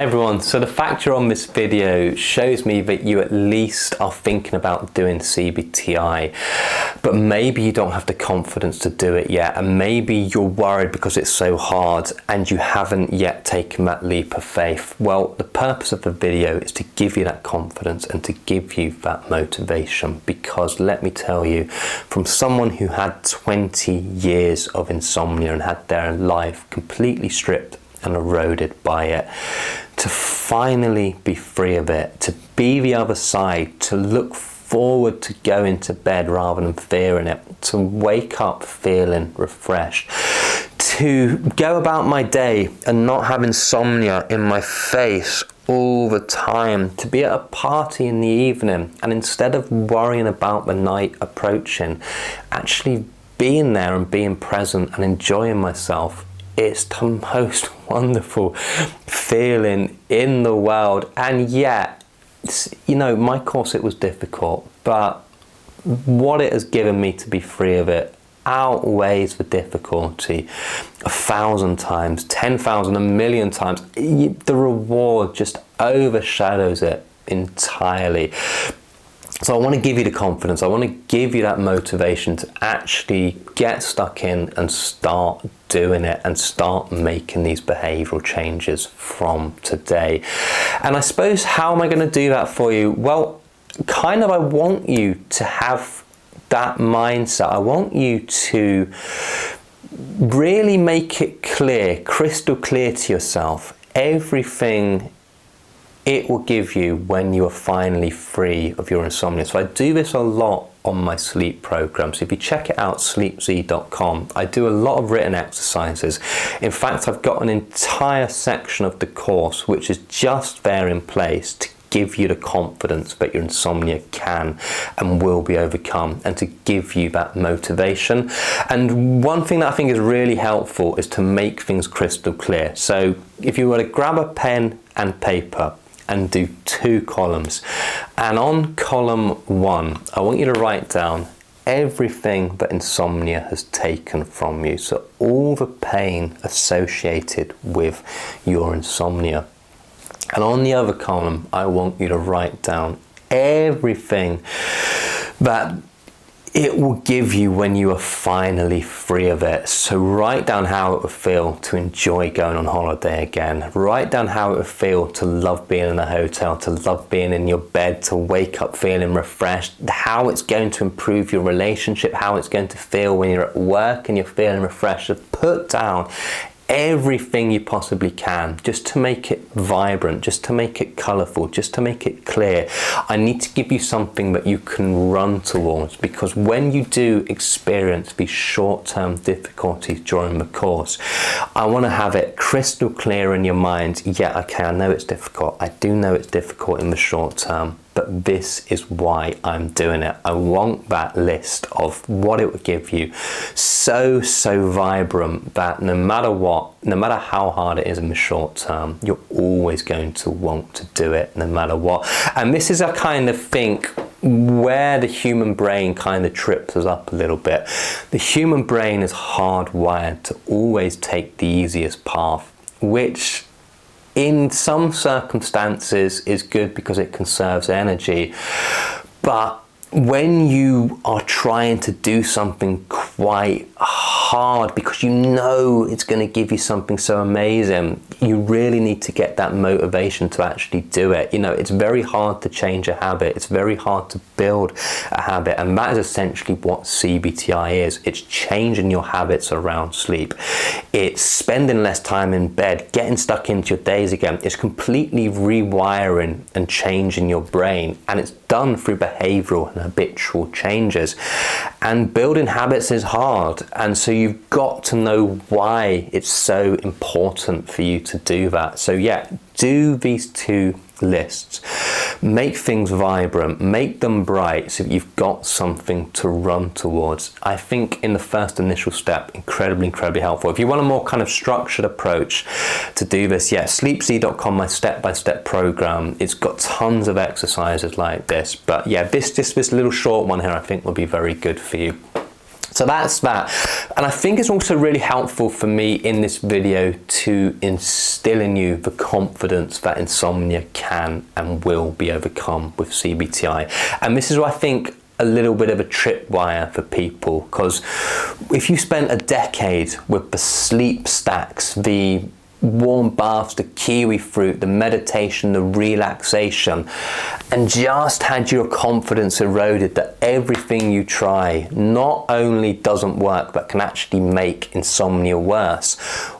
Everyone, so the fact you're on this video shows me that you at least are thinking about doing CBTi, but maybe you don't have the confidence to do it yet, and maybe you're worried because it's so hard and you haven't yet taken that leap of faith. Well, the purpose of the video is to give you that confidence and to give you that motivation, because let me tell you, from someone who had 20 years of insomnia and had their life completely stripped and eroded by it, to finally be free of it, to be the other side, to look forward to going to bed rather than fearing it, to wake up feeling refreshed, to go about my day and not have insomnia in my face all the time, to be at a party in the evening and instead of worrying about the night approaching, actually being there and being present and enjoying myself. It's the most wonderful feeling in the world. And yet, you know, my course, it was difficult, but what it has given me to be free of it outweighs the difficulty 1,000 times, 10,000, a million times. The reward just overshadows it entirely. So I want to give you the confidence, I want to give you that motivation to actually get stuck in and start doing it and start making these behavioural changes from today. And I suppose, how am I going to do that for you? Well, kind of, I want you to have that mindset. I want you to really make it clear, crystal clear to yourself, everything it will give you when you are finally free of your insomnia. So I do this a lot on my sleep program. So if you check it out, sleepze.com, I do a lot of written exercises. In fact, I've got an entire section of the course which is just there in place to give you the confidence that your insomnia can and will be overcome, and to give you that motivation. And one thing that I think is really helpful is to make things crystal clear. So if you were to grab a pen and paper and do 2 columns, and on column 1, I want you to write down everything that insomnia has taken from you. So all the pain associated with your insomnia. And on the other column, I want you to write down everything that it will give you when you are finally free of it. So write down how it would feel to enjoy going on holiday again. Write down how it would feel to love being in a hotel, to love being in your bed, to wake up feeling refreshed, how it's going to improve your relationship, how it's going to feel when you're at work and you're feeling refreshed. So put down everything you possibly can, just to make it vibrant, just to make it colourful, just to make it clear. I need to give you something that you can run towards, because when you do experience these short-term difficulties during the course, I want to have it crystal clear in your mind. Yeah, okay, I know it's difficult. I do know it's difficult in the short term, but this is why I'm doing it. I want that list of what it would give you so vibrant that no matter what, no matter how hard it is in the short term, you're always going to want to do it no matter what. And this is a kind of think where the human brain kind of trips us up a little bit. The human brain is hardwired to always take the easiest path, which in some circumstances is good because it conserves energy. But when you are trying to do something quite hard because you know it's going to give you something so amazing, you really need to get that motivation to actually do it. You know, it's very hard to change a habit. It's very hard to build a habit. And that is essentially what CBTi is. It's changing your habits around sleep. It's spending less time in bed, getting stuck into your days again. It's completely rewiring and changing your brain. And it's done through behavioral and habitual changes. And building habits is hard. And so you've got to know why it's so important for you to do that. So yeah, do these 2 lists. Make things vibrant, make them bright so that you've got something to run towards. I think in the first initial step, incredibly helpful. If you want a more kind of structured approach to do this, yeah, sleepze.com, my step-by-step program. It's got tons of exercises like this. But yeah, this little short one here I think will be very good for you. So that's that. And I think it's also really helpful for me in this video to instill in you the confidence that insomnia can and will be overcome with CBTi. And this is where I think a little bit of a tripwire for people, because if you spent a decade with the sleep stacks, the warm baths, the kiwi fruit, the meditation, the relaxation, and just had your confidence eroded that everything you try not only doesn't work but can actually make insomnia worse,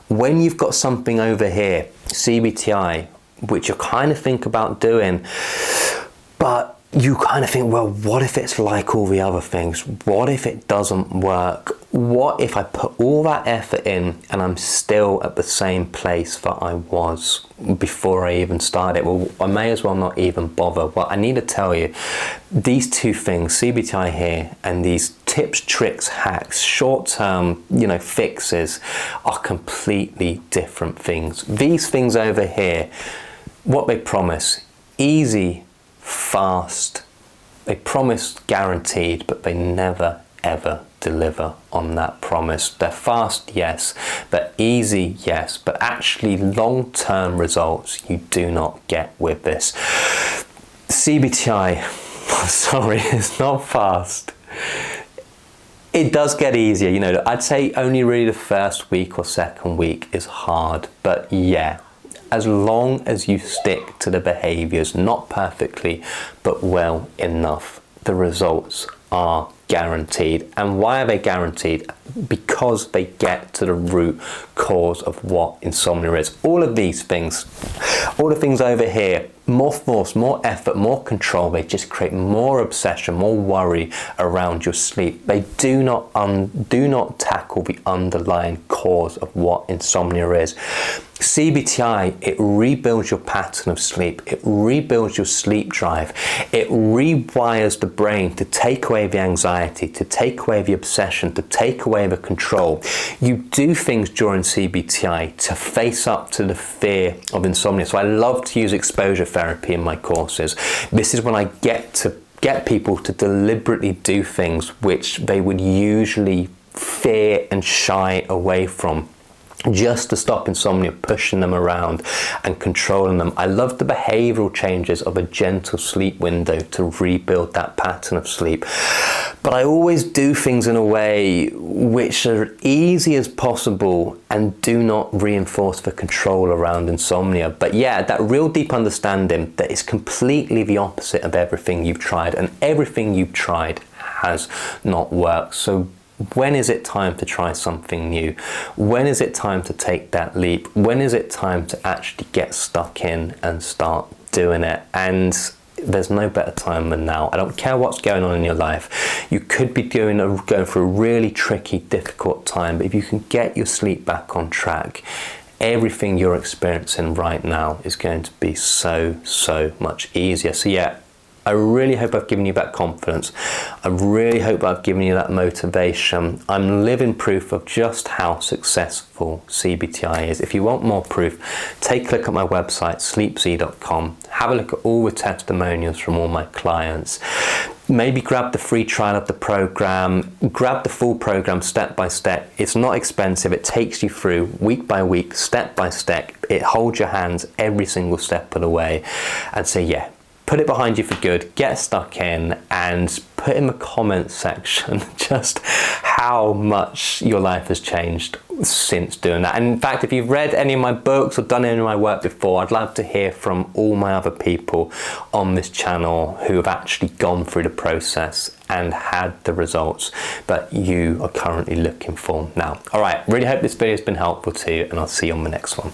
when you've got something over here, CBTi, which you kind of think about doing, but you kind of think, well, what if it's like all the other things? What if it doesn't work? What if I put all that effort in and I'm still at the same place that I was before I even started? Well, I may as well not even bother. Well, I need to tell you, these two things, CBTi here and these tips, tricks, hacks, short-term, fixes, are completely different things. These things over here, what they promise, easy, fast, they promise guaranteed, but they never ever deliver on that promise. They're fast, yes, they're easy, yes, but actually long-term results you do not get with this. CBTi, sorry, it's not fast. It does get easier, I'd say only really the first week or second week is hard, but yeah, as long as you stick to the behaviors, not perfectly, but well enough, the results are guaranteed. And why are they guaranteed? Because they get to the root cause of what insomnia is. All of these things, all the things over here, more force, more effort, more control, they just create more obsession, more worry around your sleep. They do not tackle the underlying cause of what insomnia is. CBTi, it rebuilds your pattern of sleep. It rebuilds your sleep drive. It rewires the brain to take away the anxiety, to take away the obsession, to take away the control. You do things during CBTi to face up to the fear of insomnia. So I love to use exposure therapy in my courses. This is when I get people to deliberately do things which they would usually fear and shy away from, just to stop insomnia, pushing them around and controlling them. I love the behavioral changes of a gentle sleep window to rebuild that pattern of sleep. But I always do things in a way which are easy as possible and do not reinforce the control around insomnia. But yeah, that real deep understanding that is completely the opposite of everything you've tried, and everything you've tried has not worked. So when is it time to try something new? When is it time to take that leap? When is it time to actually get stuck in and start doing it? And there's no better time than now. I don't care what's going on in your life. You could be going through a really tricky, difficult time, but if you can get your sleep back on track, everything you're experiencing right now is going to be so much easier. So yeah, I really hope I've given you that confidence. I really hope I've given you that motivation. I'm living proof of just how successful CBTi is. If you want more proof, take a look at my website, sleepze.com. Have a look at all the testimonials from all my clients. Maybe grab the free trial of the program, grab the full program step by step. It's not expensive. It takes you through week by week, step by step. It holds your hands every single step of the way. And so yeah, put it behind you for good, get stuck in, and put in the comments section just how much your life has changed since doing that. And in fact, if you've read any of my books or done any of my work before, I'd love to hear from all my other people on this channel who have actually gone through the process and had the results that you are currently looking for now. All right, really hope this video has been helpful to you, and I'll see you on the next one.